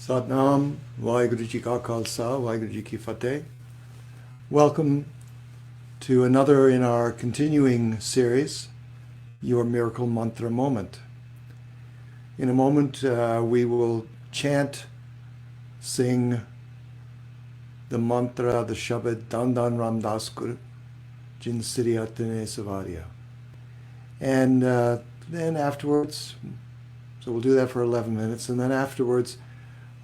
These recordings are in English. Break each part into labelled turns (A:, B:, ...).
A: Satnam, Vaheguru Ji Ka Khalsa, Vaheguru Ji Ki Fateh. Welcome to another in our continuing series, Your Miracle Mantra Moment. In a moment, we will chant, sing the mantra, the Shabad, Dandan Ramdas Guru, Jin Siriyatane Savarya. And then afterwards, so we'll do that for 11 minutes, and then afterwards,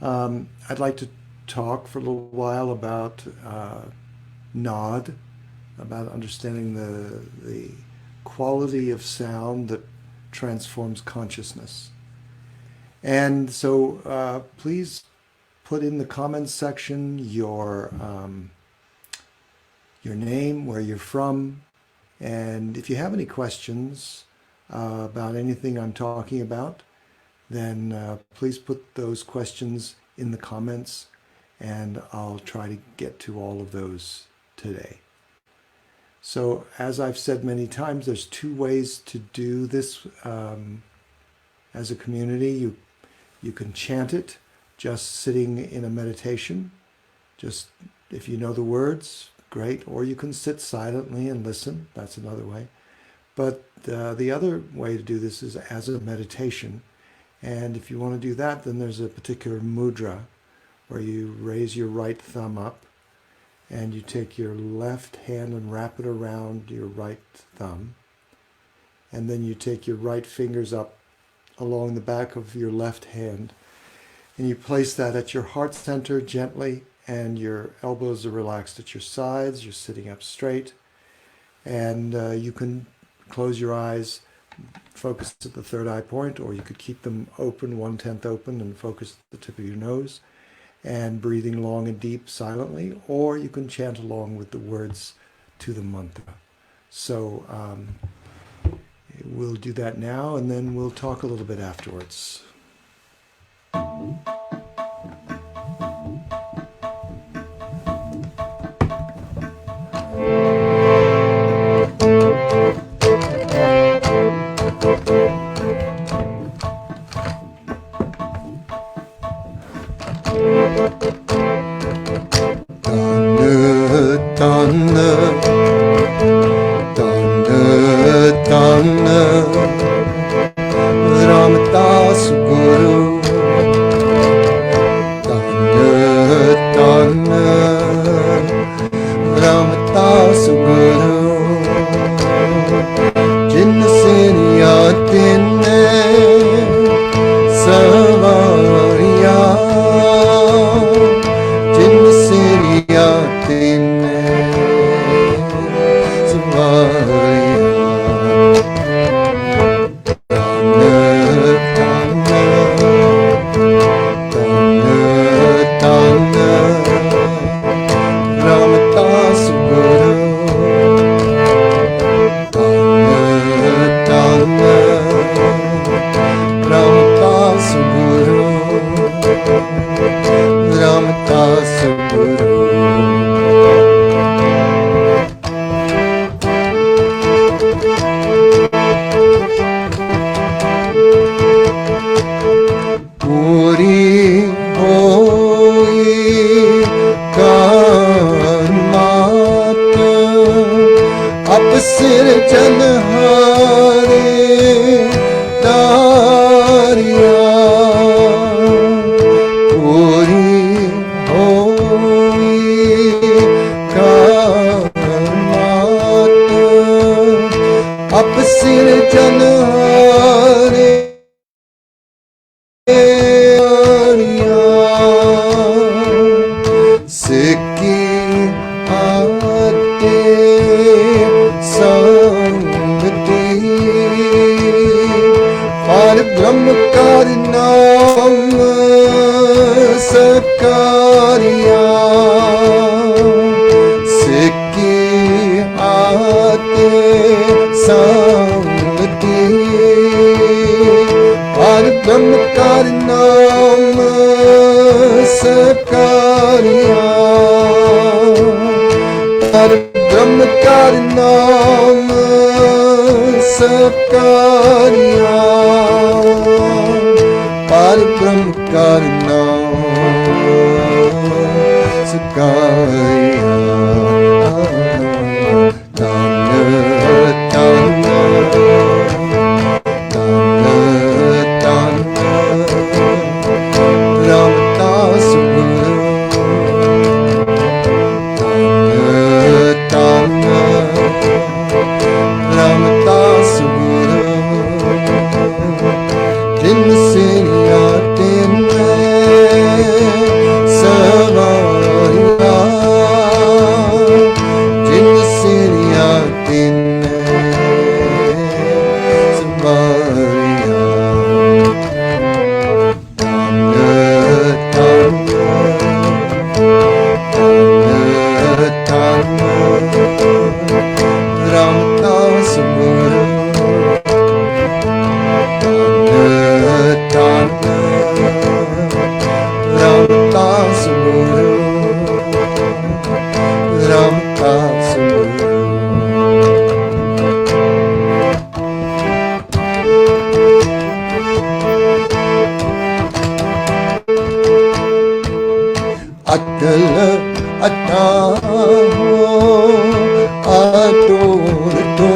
A: I'd like to talk for a little while about Nod, about understanding the quality of sound that transforms consciousness. And so please put in the comments section your name, where you're from, and if you have any questions about anything I'm talking about, then please put those questions in the comments, and I'll try to get to all of those today. So, as I've said many times, there's two ways to do this as a community. You can chant it just sitting in a meditation, just if you know the words, great, or you can sit silently and listen, that's another way. But the other way to do this is as a meditation. And if you want to do that, then there's a particular mudra where you raise your right thumb up and you take your left hand and wrap it around your right thumb. And then you take your right fingers up along the back of your left hand and you place that at your heart center gently, and your elbows are relaxed at your sides. You're sitting up straight, and you can close your eyes, focus at the third eye point, or you could keep them open, 1/10 open, and focus at the tip of your nose, and breathing long and deep silently, or you can chant along with the words to the mantra. So we'll do that now, and then we'll talk a little bit afterwards.
B: Ramdas Guru, Ramdas Guru, Jin Siriyatane Savarya, Jin Siriyatane Savarya. Par Brahma Karna Gaia Tanna Tanna Tanna Tanna Ramdas Guru Tanna Ramdas Guru Din Siniya Din Savariya Din Siniya Din Savariya Tanna Tanna Tanna Ramdas Guru Tanna Ramdas Guru Ramdas Guru Atal Ataho Ator To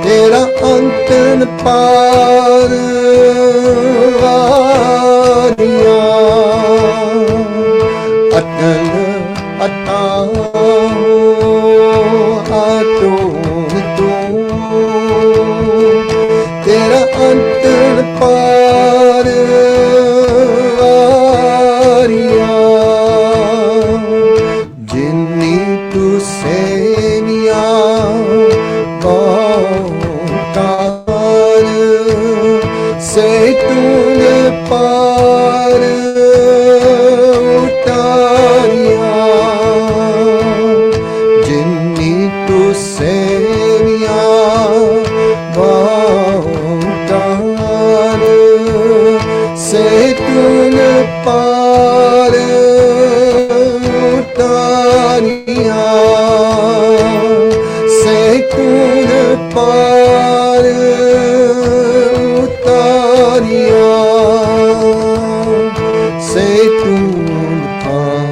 B: Tera Antan Par Variya Atal Ataho Ator To Tera Antan Par Variya Jinni Tu Sevya Bhaktar Se Tune Par Utariya Jinni Tu Sevya Bhaktar Se Tune Par Utariya Se Tune Par Utariya Se Tune Par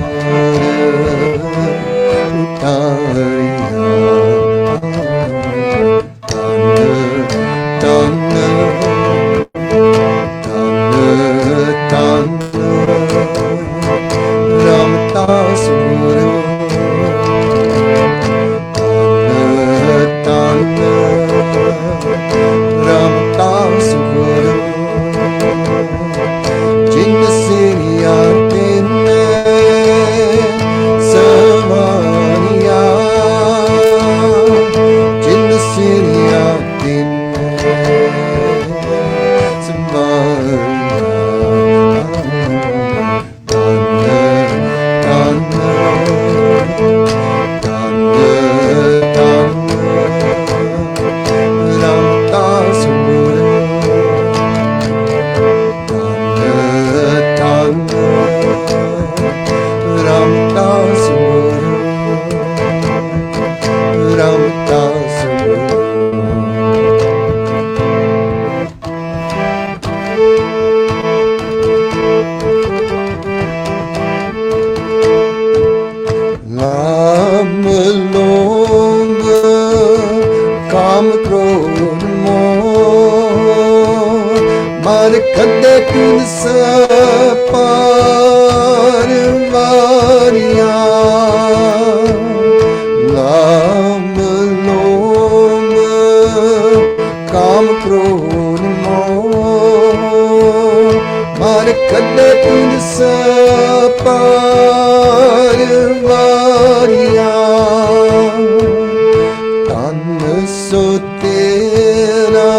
B: Utariya Tanna Tanna Ramdas Guru Tanna Ramdas Guru Jin Siniya Din Savariya Jin Siniya Din Lam Lomb Kam Krodh Moh Mar Khade Tin Sapar Variya Lam Lomb Kam Krodh Moh Mar Khade Tin Sapar Variya Tann So Tera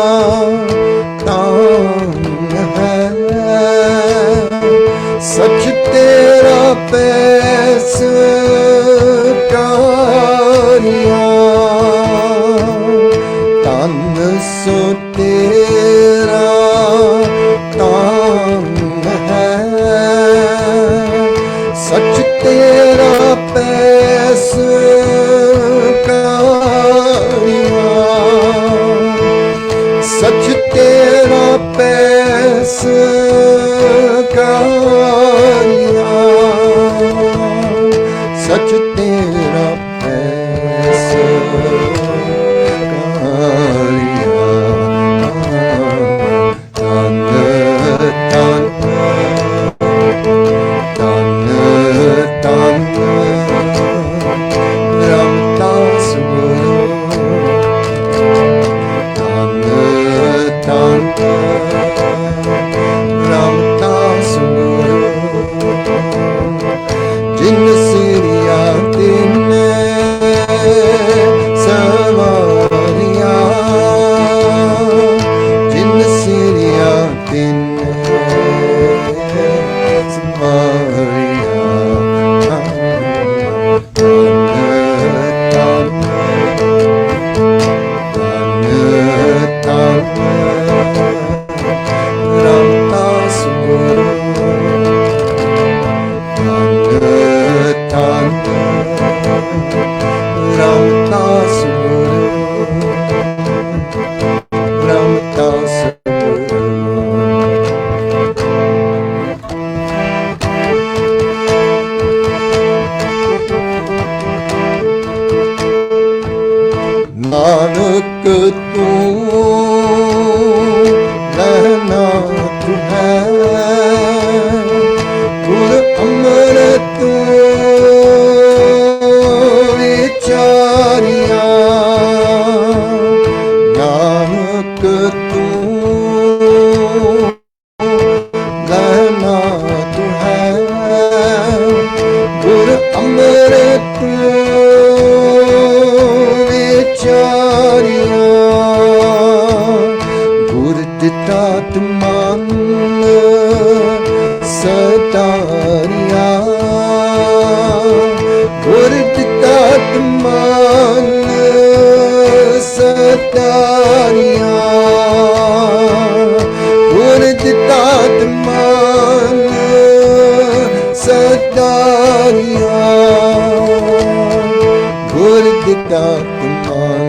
B: Tann Hai Sach Tera Pes Kariya Tann So Tera Tann Hai Sach Tera Pes Kariya Sach Tera Pes Kariya गहना तू है गुर अमृत विचारिया गुर दिता तुमान सतारिया गुर दिता तुमान सतारिया गुर दिता तुमान सतारिया गुर दिता तुमान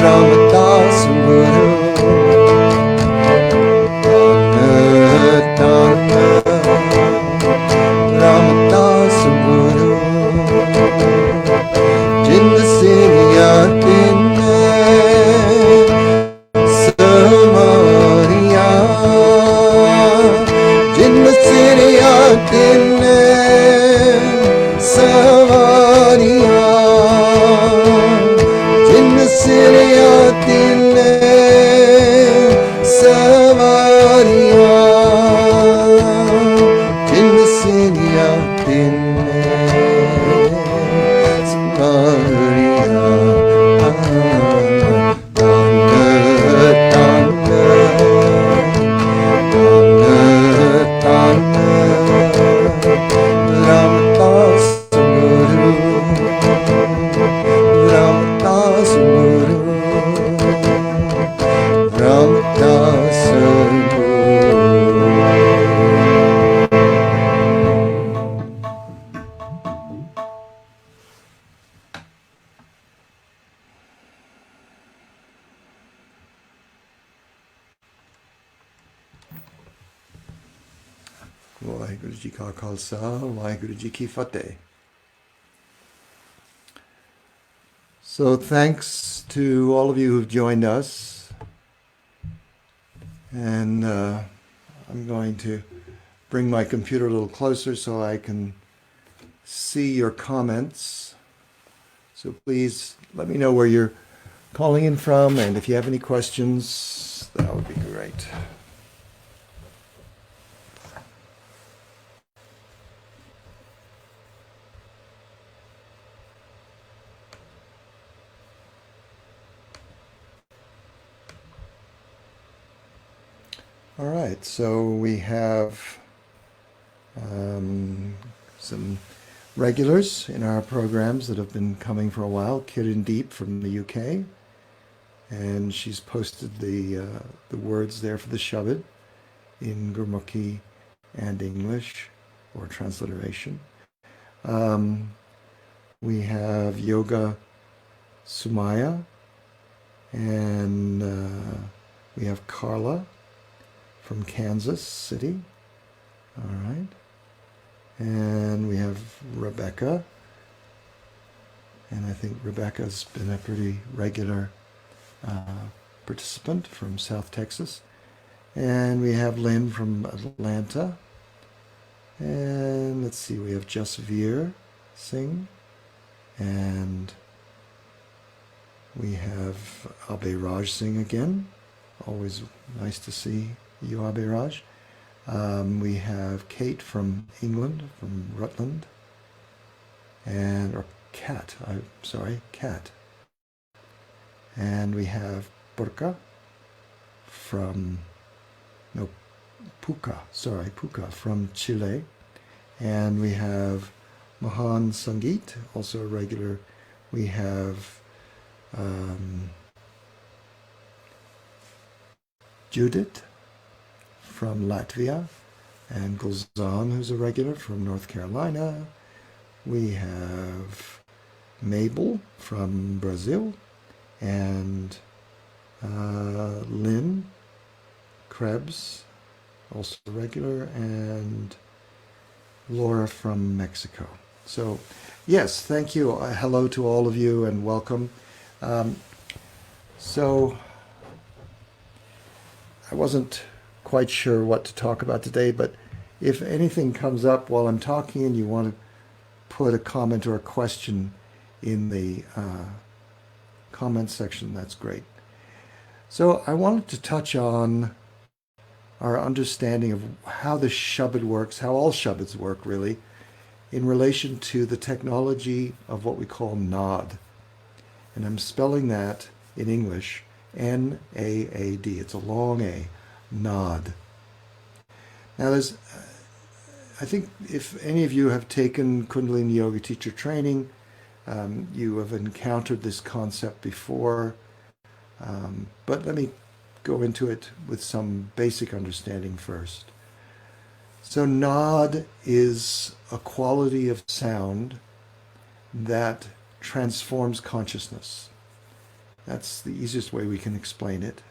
B: रामदास गुरु रामदास गुरु जिन सिरिया तिन्ने समारिया जिन सिरिया तिन्ने सवारिया जिन सिरिया तिन्ने सवारिया जिन सिरिया तिन्ने सवारिया रामदास गुरु रामदास गुरु रामदास गुरु ਵਾਹਿਗੁਰੂ ਜੀ ਕਾ ਖਾਲਸਾ ਵਾਹਿਗੁਰੂ ਜੀ ਕੀ ਫਤਿਹ. So thanks to all of you who've joined us. And I'm going to bring my computer a little closer so I can see your comments. So please let me know where you're calling in from, and if you have any questions, that would be great. All right, so we have some regulars in our programs that have been coming for a while. Kiran Deep from the UK, and she's posted the words there for the Shabad in Gurmukhi and English, or transliteration. We have Yoga Sumaya, and we have Carla from Kansas City. All right. And we have Rebecca. And I think Rebecca's been a pretty regular participant from South Texas. And we have Lynn from Atlanta. And let's see, we have Jasveer Singh. And we have Abhay Raj Singh again. Always nice to see you, Abhay Raj. We have Kate from England, from Rutland, or Kat, Kat. And we have Puka from Chile. And we have Mahan Sangeet, also a regular. We have Judith from Latvia, and Gulzan, who's a regular from North Carolina. We have Mabel from Brazil, and Lynn Krebs, also a regular, and Laura from Mexico. So, yes, thank you. Hello to all of you and welcome. So, I wasn't
A: quite sure what to talk about today, but if anything comes up while I'm talking and you want to put a comment or a question in the comment section, that's great. So I wanted to touch on our understanding of how the Shabad works, how all Shabads work really, in relation to the technology of what we call Nod. And I'm spelling that in English, N-A-A-D. It's a long A, Nod. Now I think if any of you have taken Kundalini Yoga teacher training, you have encountered this concept before, but let me go into it with some basic understanding first. So Nod is a quality of sound that transforms consciousness. That's the easiest way we can explain it.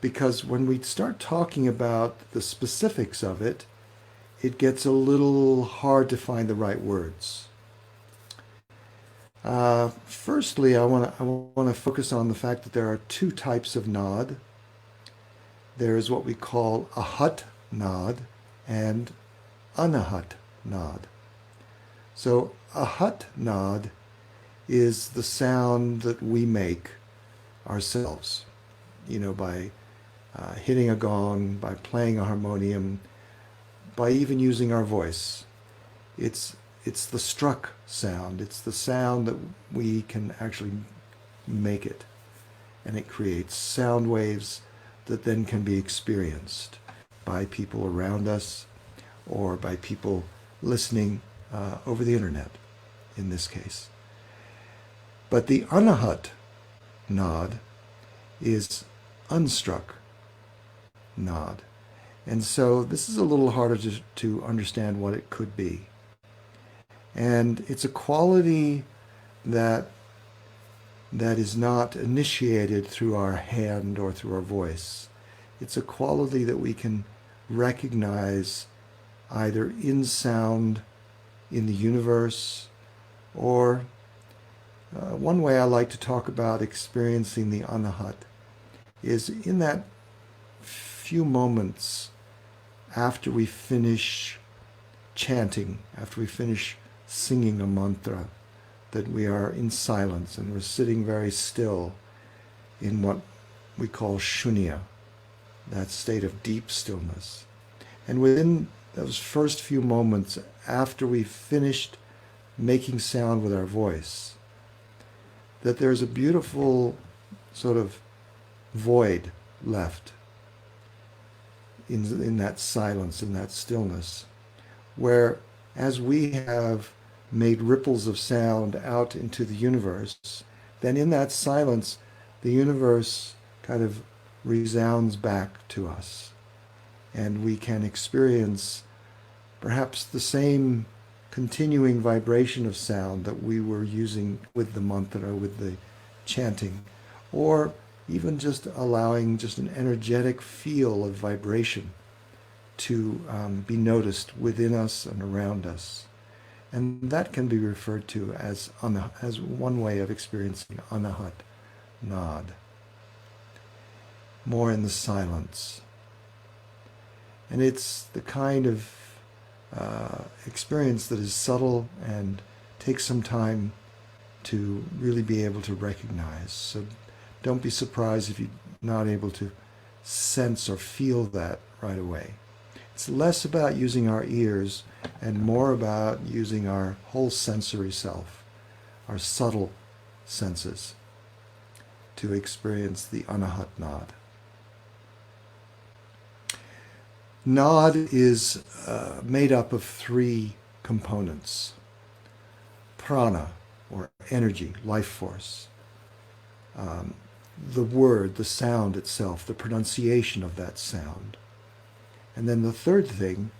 A: Because when we start talking about the specifics of it, it gets a little hard to find the right words. Firstly, I want to focus on the fact that there are two types of Nod. There is what we call a Ahat Nod and Anahat Nod. So Ahat Nod is the sound that we make ourselves, by hitting a gong, by playing a harmonium, by even using our voice. It's the struck sound. It's the sound that we can actually make it. And it creates sound waves that then can be experienced by people around us or by people listening over the internet, in this case. But the Anahat Nod is unstruck Nod. And so this is a little harder to understand what it could be. And it's a quality that is not initiated through our hand or through our voice. It's a quality that we can recognize either in sound, in the universe, or one way I like to talk about experiencing the Anahat is in that few moments after we finish chanting, after we finish singing a mantra, that we are in silence and we're sitting very still in what we call shunya, that state of deep stillness. And within those first few moments after we finished making sound with our voice, that there's a beautiful sort of void left in that silence, in that stillness, where as we have made ripples of sound out into the universe, then in that silence, the universe kind of resounds back to us. And we can experience perhaps the same continuing vibration of sound that we were using with the mantra, with the chanting, or even just allowing just an energetic feel of vibration to be noticed within us and around us. And that can be referred to as one way of experiencing Anahat Nod, more in the silence. And it's the kind of experience that is subtle and takes some time to really be able to recognize. So don't be surprised if you're not able to sense or feel that right away. It's less about using our ears and more about using our whole sensory self, our subtle senses, to experience the Anahat Nod. Nod is made up of three components: prana, or energy, life force, the word, the sound itself, the pronunciation of that sound. And then the third thing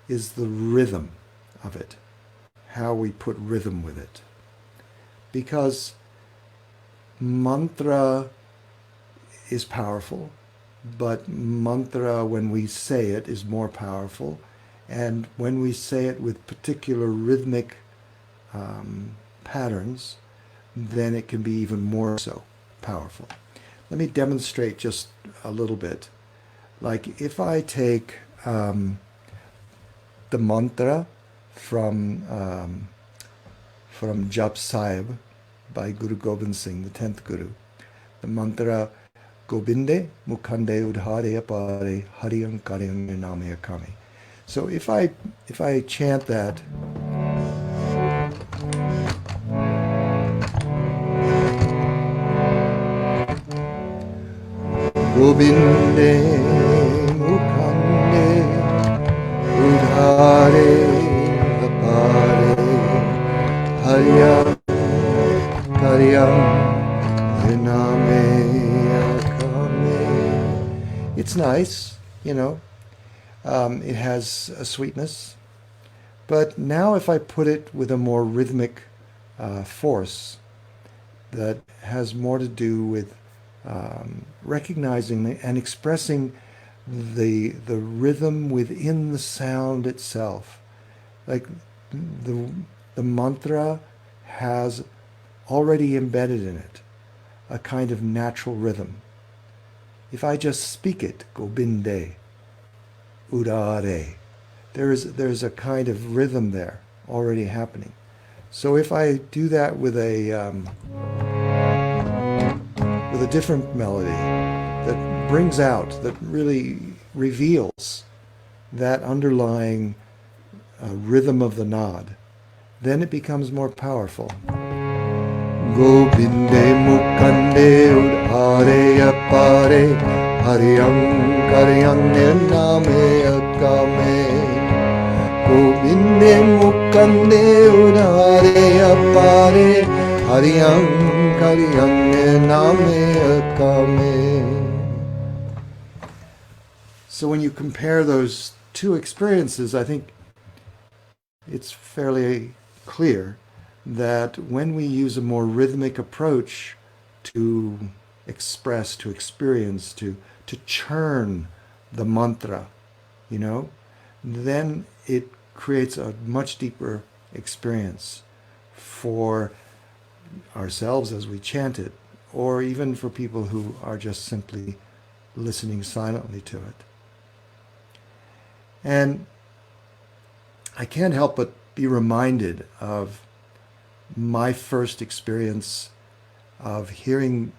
A: is the rhythm of it, how we put rhythm with it. Because mantra is powerful, but mantra, when we say it, is more powerful. And when we say it with particular rhythmic patterns, then it can be even more so powerful. Let me demonstrate just a little bit. Like if I take the mantra from Jap Sahib by Guru Gobind Singh, the 10th Guru, the mantra Gobinde Mukhande Udhare Apare Hariyam Karyam Name Akame. So if I chant that, Gobinde Mukhande Udhare Apare Hariyam Karyam Name Akame. It's nice, you know. It has a sweetness. But now if I put it with a more rhythmic force that has more to do with recognizing and expressing the rhythm within the sound itself. Like the mantra has already embedded in it a kind of natural rhythm. If I just speak it, Gobinde, Udare, there's a kind of rhythm there already happening. So if I do that with a different melody that brings out, that really reveals that underlying rhythm of the nod, then it becomes more powerful. Gobinde Mukhande Udhare Apare Hariyam Karyam Name Akame. Gobinde Mukhande Udhare Apare Hariyam Karyam Name Akame. So when you compare those two experiences, I think it's fairly clear that when we use a more rhythmic approach to express, to experience, to churn the mantra, you know, then it creates a much deeper experience for ourselves as we chant it, or even for people who are just simply listening silently to it. And I can't help but be reminded of my first experience of hearing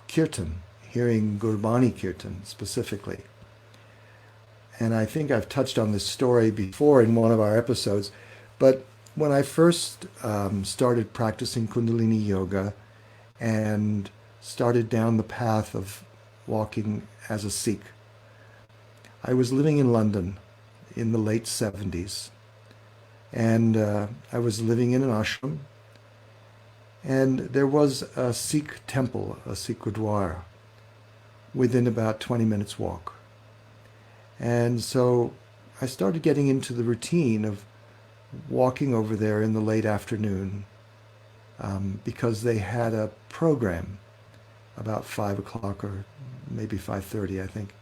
A: kirtan, hearing Gurbani kirtan specifically. And I think I've touched on this story before in one of our episodes, but when I first started practicing Kundalini Yoga and started down the path of walking as a Sikh, I was living in London in the late 70s. And I was living in an ashram, and there was a Sikh temple, a Sikh Gurdwara, within about 20 minutes walk. And so I started getting into the routine of walking over there in the late afternoon because they had a program about 5 o'clock or maybe 5:30, I think,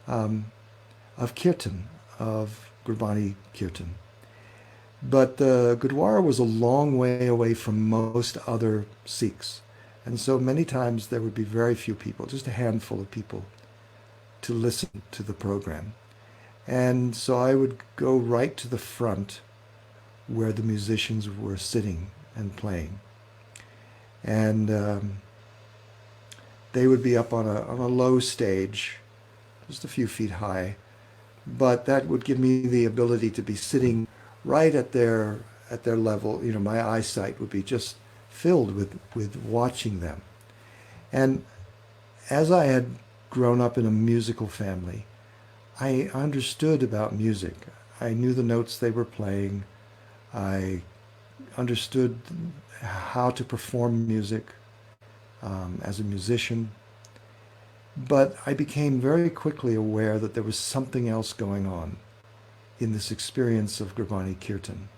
A: of kirtan, of Gurbani kirtan. But the Gurdwara was a long way away from most other Sikhs. And so many times there would be very few people, just a handful of people, to listen to the program. And so I would go right to the front where the musicians were sitting and playing. And they would be up on a low stage, just a few feet high. But that would give me the ability to be sitting right at their level. You know, my eyesight would be just filled with watching them. And as I had grown up in a musical family, I understood about music. I knew the notes they were playing. I understood how to perform music as a musician. But I became very quickly aware that there was something else going on in this experience of Gurbani Kirtan.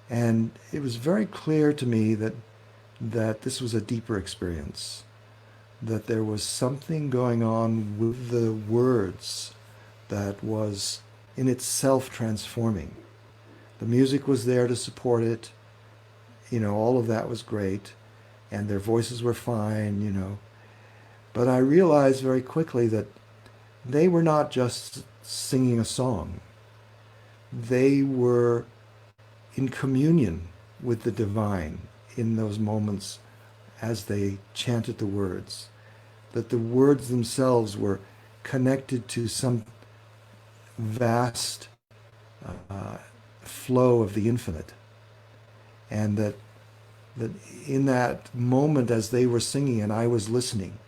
A: And it was very clear to me that this was a deeper experience, that there was something going on with the words that was in itself transforming. The music was there to support it, you know, all of that was great, and their voices were fine, you know. But I realized very quickly that they were not just singing a song. They were in communion with the divine in those moments as they chanted the words. That the words themselves were connected to some vast flow of the infinite. And that in that moment as they were singing and I was listening,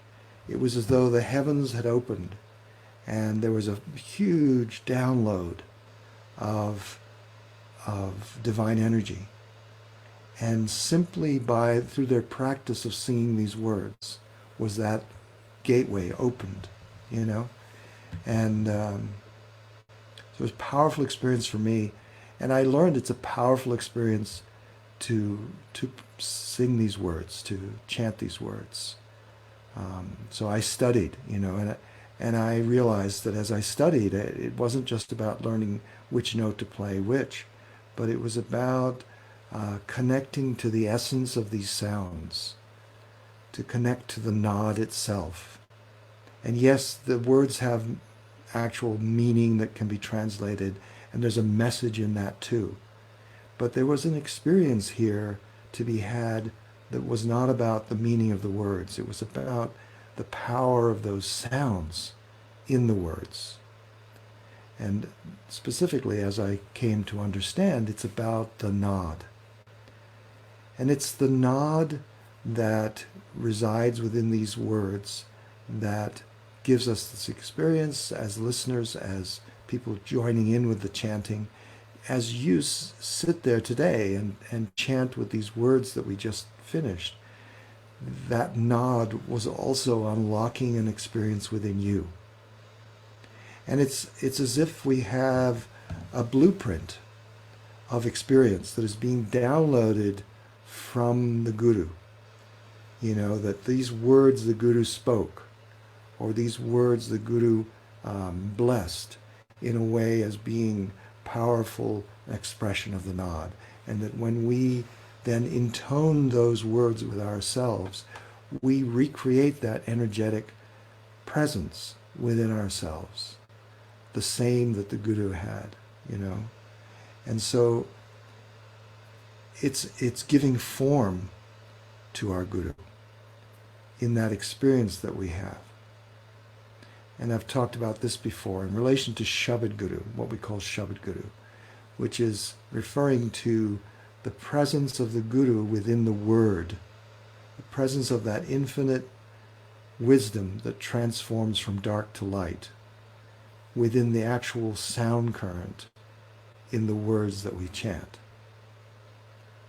A: it was as though the heavens had opened and there was a huge download of divine energy. And simply through their practice of singing these words, was that gateway opened, you know? And so it was a powerful experience for me. And I learned it's a powerful experience to sing these words, to chant these words. So I studied, and I realized that as I studied, it wasn't just about learning which note to play which, but it was about connecting to the essence of these sounds, to connect to the nod itself. And yes, the words have actual meaning that can be translated, and there's a message in that too. But there was an experience here to be had that was not about the meaning of the words. It was about the power of those sounds in the words. And specifically, as I came to understand, it's about the nod. And it's the nod that resides within these words that gives us this experience as listeners, as people joining in with the chanting, as you sit there today and chant with these words that we just finished. That nod was also unlocking an experience within you. And it's as if we have a blueprint of experience that is being downloaded from the Guru. That these words the Guru spoke, or these words the Guru blessed in a way as being powerful expression of the nod. And that when we then intone those words with ourselves, we recreate that energetic presence within ourselves, the same that the Guru had, And so it's giving form to our Guru in that experience that we have. And I've talked about this before in relation to Shabad Guru, what we call Shabad Guru, which is referring to the presence of the Guru within the word, the presence of that infinite wisdom that transforms from dark to light within the actual sound current in the words that we chant.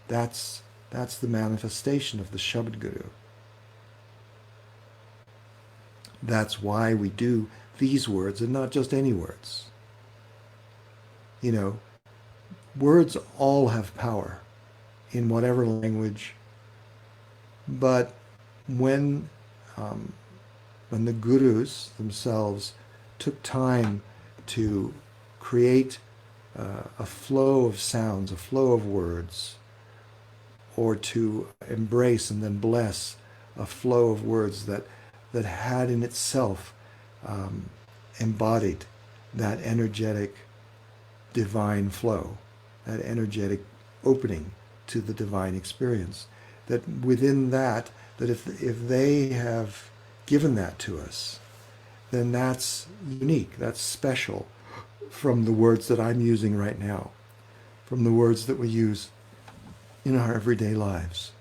A: That's the manifestation of the Shabad Guru. That's why we do these words and not just any words. Words all have power in whatever language, but when the gurus themselves took time to create a flow of sounds, a flow of words, or to embrace and then bless a flow of words that had in itself embodied that energetic divine flow, that energetic opening to the divine experience. That within that if they have given that to us, then that's unique, that's special from the words that I'm using right now, from the words that we use in our everyday lives.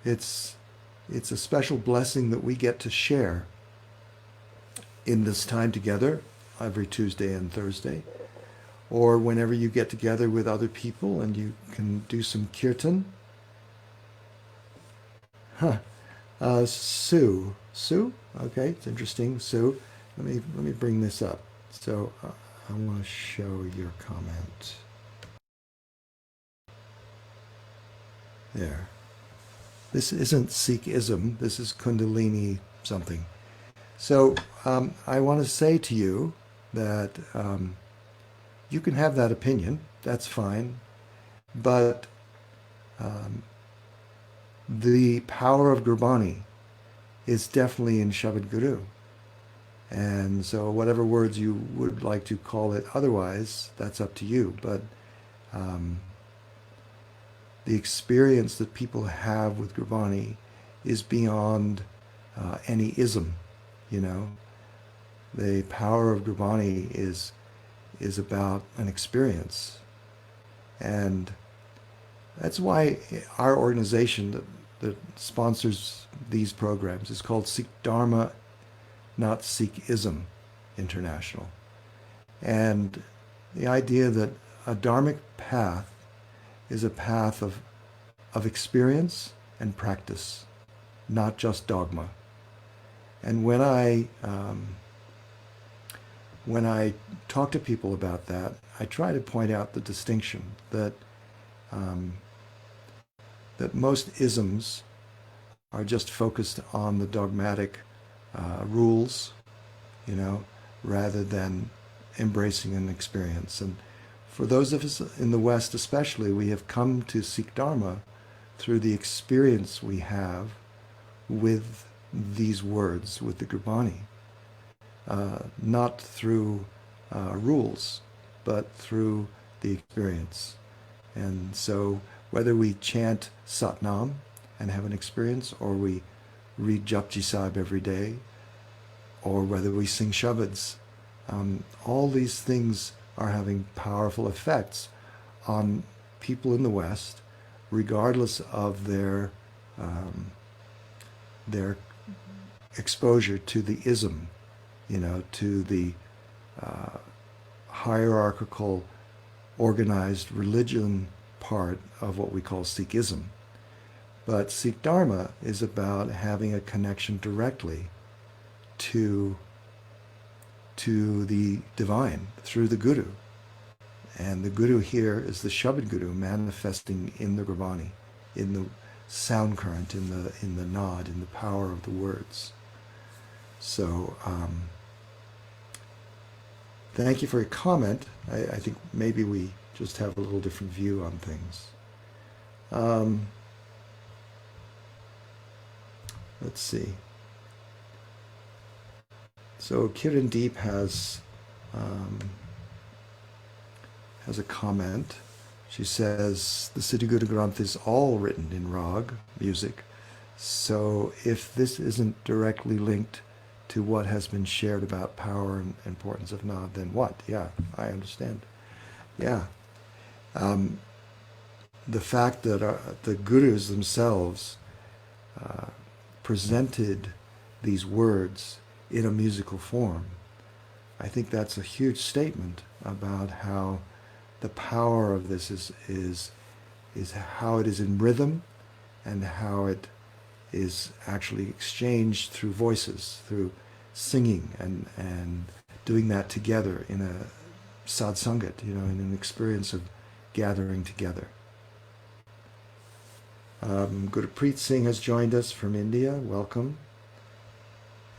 A: It's a special blessing that we get to share in this time together every Tuesday and Thursday, or whenever you get together with other people and you can do some kirtan. Sue, okay, it's interesting. Sue, let me bring this up. So I want to show your comment. There. This isn't Sikhism, this is Kundalini something. So I want to say to you that you can have that opinion, that's fine, but the power of Gurbani is definitely in Shabad Guru. And so whatever words you would like to call it otherwise, that's up to you. But um, the experience that people have with Gurbani is beyond any ism, you know. The power of Gurbani is about an experience. And that's why our organization that sponsors these programs is called Sikh Dharma, not Sikhism International. And the idea that a dharmic path is a path of experience and practice, not just dogma. And when I talk to people about that, I try to point out the distinction that that most isms are just focused on the dogmatic rules, you know, rather than embracing an experience. And for those of us in the West especially, we have come to Sikh Dharma through the experience we have with these words, with the Gurbani. Not through rules, but through the experience. And so whether we chant Satnam and have an experience, or we read Japji Sahib every day, or whether we sing Shabads, all these things are having powerful effects on people in the West, regardless of their exposure to the ism, you know, to the hierarchical, organized religion part of what we call Sikhism. But Sikh Dharma is about having a connection directly to the divine through the Guru. And the Guru here is the Shabad Guru manifesting in the Gurbani, in the sound current, in the nod, in the power of the words. So thank you for your comment. I think maybe we just have a little different view on things. Let's see. So Kiran Deep has a comment. She says the Siddhi Guru Granth is all written in rag music. So if this isn't directly linked to what has been shared about power and importance of Naad, then what? Yeah, I understand. Yeah. The fact that the gurus themselves presented these words in a musical form, I think that's a huge statement about how the power of this is how it is in rhythm and how it is actually exchanged through voices, through singing and doing that together in a sadsangat, you know, in an experience of gathering together. Gurpreet Singh has joined us from India. Welcome.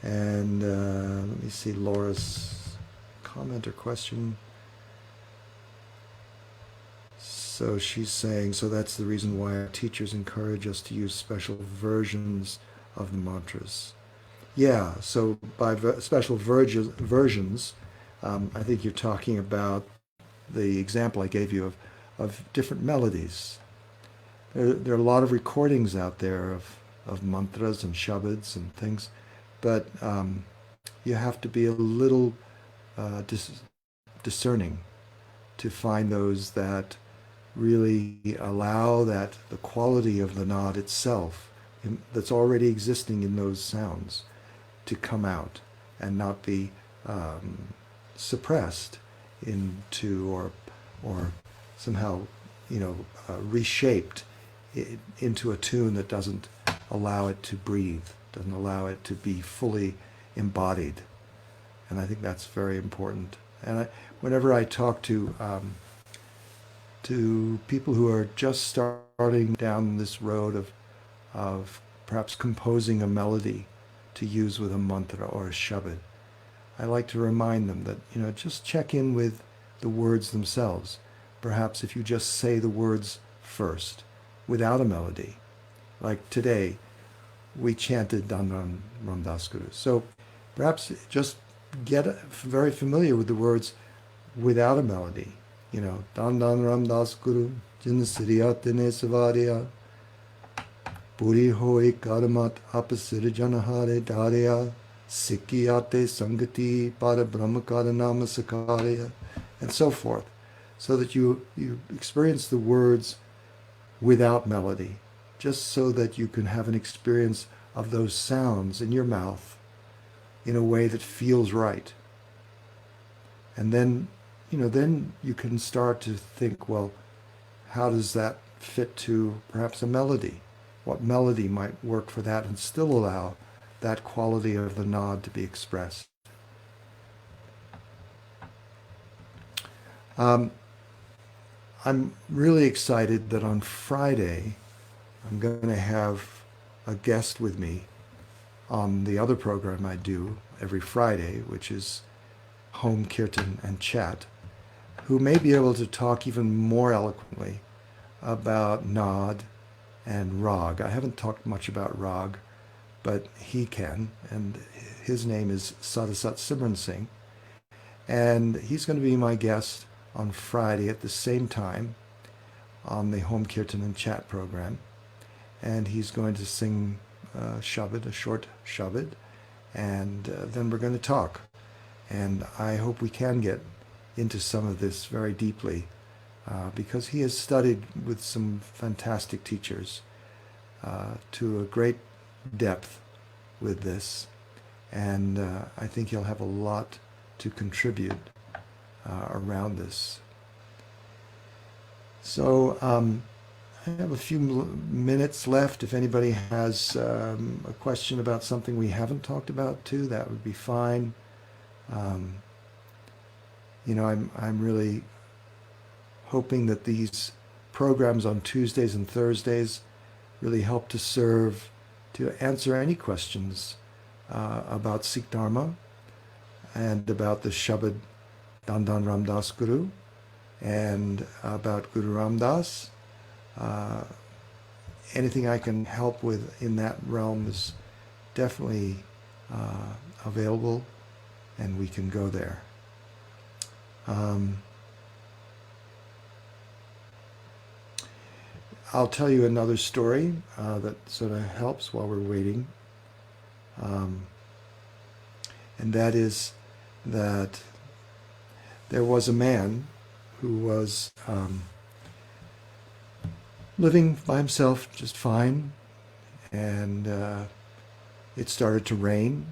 A: And let me see Laura's comment or question. So she's saying, so that's the reason why our teachers encourage us to use special versions of the mantras. Yeah, so by special versions, I think you're talking about the example I gave you of different melodies. There are a lot of recordings out there of mantras and shabads and things, but you have to be a little discerning to find those that really allow that the quality of the Naad itself that's already existing in those sounds to come out and not be suppressed into or somehow, you know, reshaped into a tune that doesn't allow it to breathe, doesn't allow it to be fully embodied. And I think that's very important. And whenever I talk to people who are just starting down this road of perhaps composing a melody to use with a mantra or a shabad, I like to remind them that, you know, just check in with the words themselves. Perhaps if you just say the words first, without a melody, like today, we chanted Dhanram Ramdas Guru. So perhaps just get very familiar with the words without a melody. You know, Dan Dan Ram Das Guru, Jin Sriyatine Savariya, Puri Hoi Karamat Apasir Janahare Darya, Sikkiyate Sangati Para Brahma Karanama Sakarya, and so forth, so that you experience the words without melody, just so that you can have an experience of those sounds in your mouth in a way that feels right. And then, then you can start to think, well, how does that fit to perhaps a melody? What melody might work for that and still allow that quality of the nod to be expressed? I'm really excited that on Friday I'm going to have a guest with me on the other program I do every Friday, which is Home Kirtan and Chat, who may be able to talk even more eloquently about Nod and Rag. I haven't talked much about Rag, but he can, and his name is Sadasat Simran Singh, and he's going to be my guest on Friday at the same time on the Home Kirtan and Chat program, and he's going to sing Shabad, a short Shabad, and then we're going to talk. And I hope we can get into some of this very deeply because he has studied with some fantastic teachers to a great depth with this. And I think he'll have a lot to contribute around this. So I have a few minutes left. If anybody has a question about something we haven't talked about too, that would be fine. I'm really hoping that these programs on Tuesdays and Thursdays really help to serve to answer any questions about Sikh Dharma and about the Shabad Dandan Ram Das Guru and about Guru Ram Das. Anything I can help with in that realm is definitely available, and we can go there. I'll tell you another story that sort of helps while we're waiting. And that is that there was a man who was living by himself just fine, and it started to rain,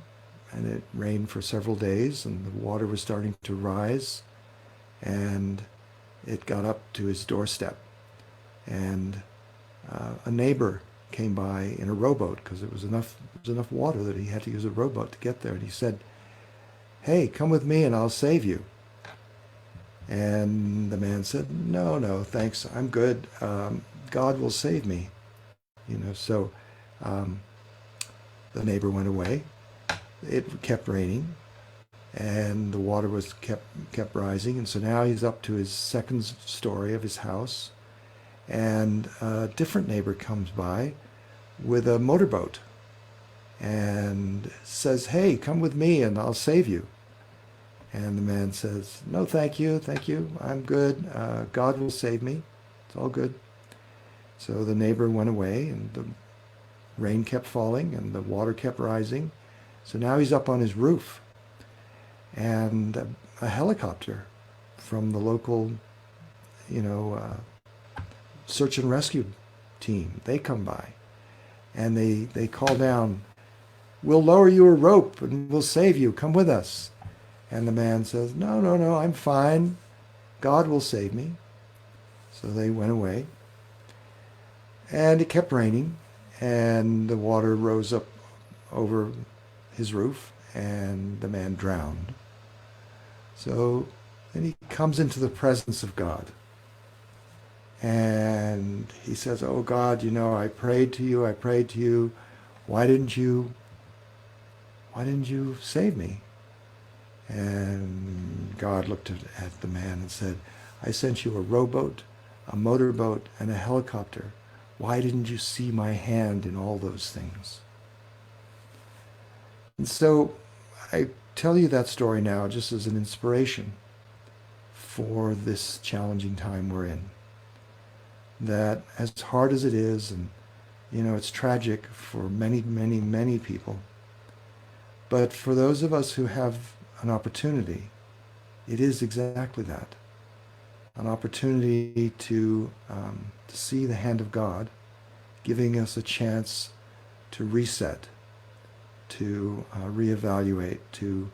A: and it rained for several days, and the water was starting to rise, and it got up to his doorstep, and a neighbor came by in a rowboat because it was enough water that he had to use a rowboat to get there, and he said, "Hey, come with me and I'll save you." And the man said, no, thanks, I'm good. God will save me. So the neighbor went away. It kept raining, and the water was kept rising, and so now he's up to his second story of his house, and a different neighbor comes by with a motorboat and says, "Hey, come with me and I'll save you." And the man says, "No, thank you, I'm good. God will save me. It's all good." So the neighbor went away, and the rain kept falling, and the water kept rising. So now he's up on his roof, and a helicopter from the local, search and rescue team, they come by, and they call down, "We'll lower you a rope and we'll save you. Come with us." And the man says, No, I'm fine. God will save me." So they went away. And it kept raining, and the water rose up over his roof, and the man drowned. So then he comes into the presence of God. And he says, "Oh God, I prayed to you. Why didn't you save me?" And God looked at the man and said, "I sent you a rowboat, a motorboat, and a helicopter. Why didn't you see my hand in all those things?" And so I tell you that story now just as an inspiration for this challenging time we're in. That as hard as it is, and it's tragic for many, many, many people, but for those of us who have an opportunity, it is exactly that. An opportunity to see the hand of God giving us a chance to reset, to reevaluate, to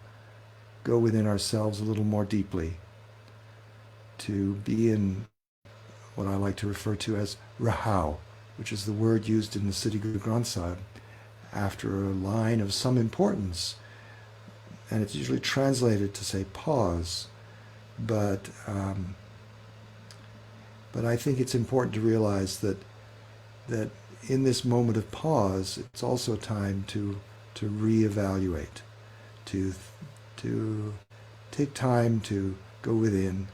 A: go within ourselves a little more deeply, to be in what I like to refer to as Rahau, which is the word used in the Siddhi Guru Granth Sahib after a line of some importance. And it's usually translated to say pause, but I think it's important to realize that in this moment of pause, it's also time to reevaluate, to take time to go within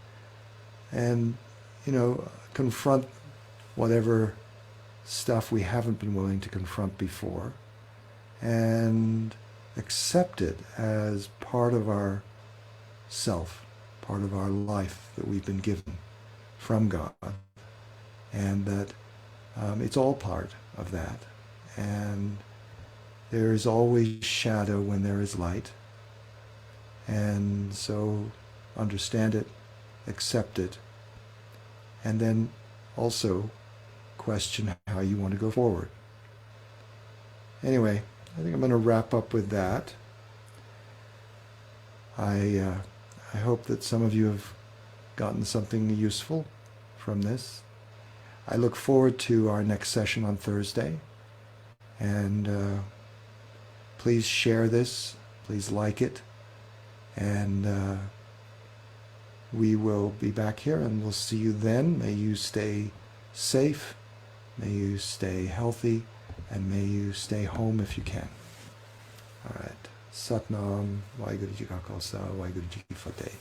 A: and confront whatever stuff we haven't been willing to confront before, and accept it as part of our self, part of our life that we've been given from God, and that it's all part of that. And there is always shadow when there is light. And so understand it, accept it, and then also question how you want to go forward. Anyway, I think I'm going to wrap up with that. I hope that some of you have gotten something useful from this. I look forward to our next session on Thursday. And please share this. Please like it. And we will be back here, and we'll see you then. May you stay safe. May you stay healthy. And may you stay home if you can. All right. Satnam, Waheguru Ji Ka Khalsa, Waheguru Ji Ki Fateh.